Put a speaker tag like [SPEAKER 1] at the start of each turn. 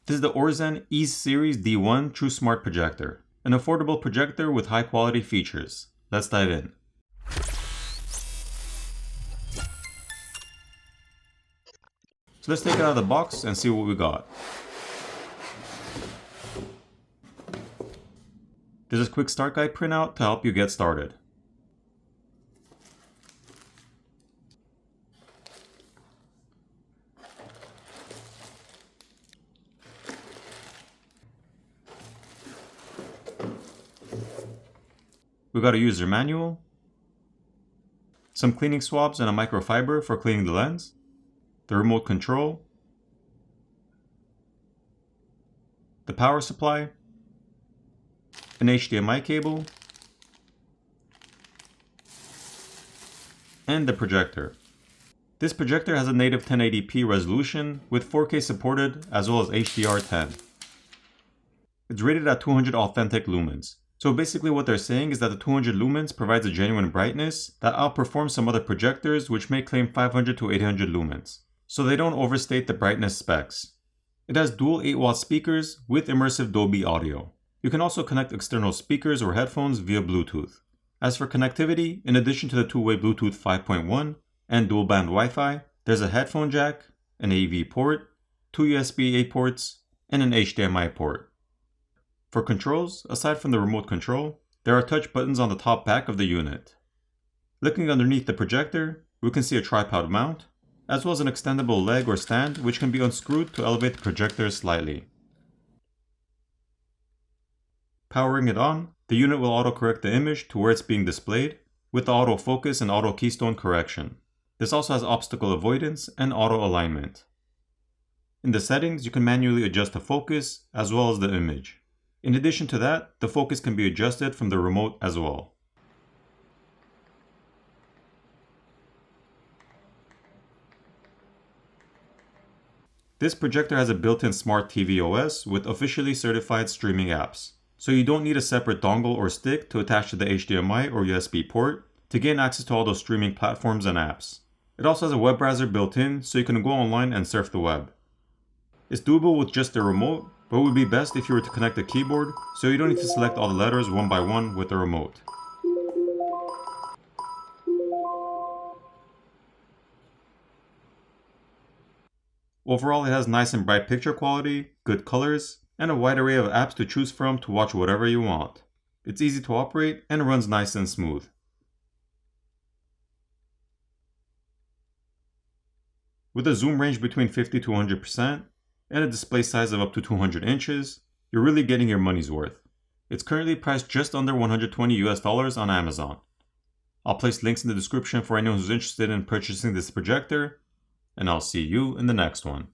[SPEAKER 1] This is the Aurzen EAZZE Series D1 True Smart Projector, an affordable projector with high quality features. Let's dive in. So let's take it out of the box and see what we got. There's a quick start guide printout to help you get started. We got a user manual, some cleaning swabs and a microfiber for cleaning the lens, the remote control, the power supply, an HDMI cable, and the projector. This projector has a native 1080p resolution with 4K supported as well as HDR10. It's rated at 200 authentic lumens. So basically what they're saying is that the 200 lumens provides a genuine brightness that outperforms some other projectors which may claim 500 to 800 lumens. So they don't overstate the brightness specs. It has dual 8-watt speakers with immersive Dolby audio. You can also connect external speakers or headphones via Bluetooth. As for connectivity, in addition to the two-way Bluetooth 5.1 and dual band Wi-Fi, there's a headphone jack, an AV port, 2 USB-A ports, and an HDMI port. For controls, aside from the remote control, there are touch buttons on the top back of the unit. Looking underneath the projector, we can see a tripod mount, as well as an extendable leg or stand which can be unscrewed to elevate the projector slightly. Powering it on, the unit will autocorrect the image to where it's being displayed, with the autofocus and auto keystone correction. This also has obstacle avoidance and auto alignment. In the settings, you can manually adjust the focus as well as the image. In addition to that, the focus can be adjusted from the remote as well. This projector has a built-in smart TV OS with officially certified streaming apps. So you don't need a separate dongle or stick to attach to the HDMI or USB port to gain access to all those streaming platforms and apps. It also has a web browser built in so you can go online and surf the web. It's doable with just the remote, but it would be best if you were to connect a keyboard so you don't need to select all the letters one by one with the remote. Overall, it has nice and bright picture quality, good colors, and a wide array of apps to choose from to watch whatever you want. It's easy to operate and runs nice and smooth. With a zoom range between 50 to 100% and a display size of up to 200 inches, you're really getting your money's worth. It's currently priced just under $120 on Amazon. I'll place links in the description for anyone who's interested in purchasing this projector, and I'll see you in the next one.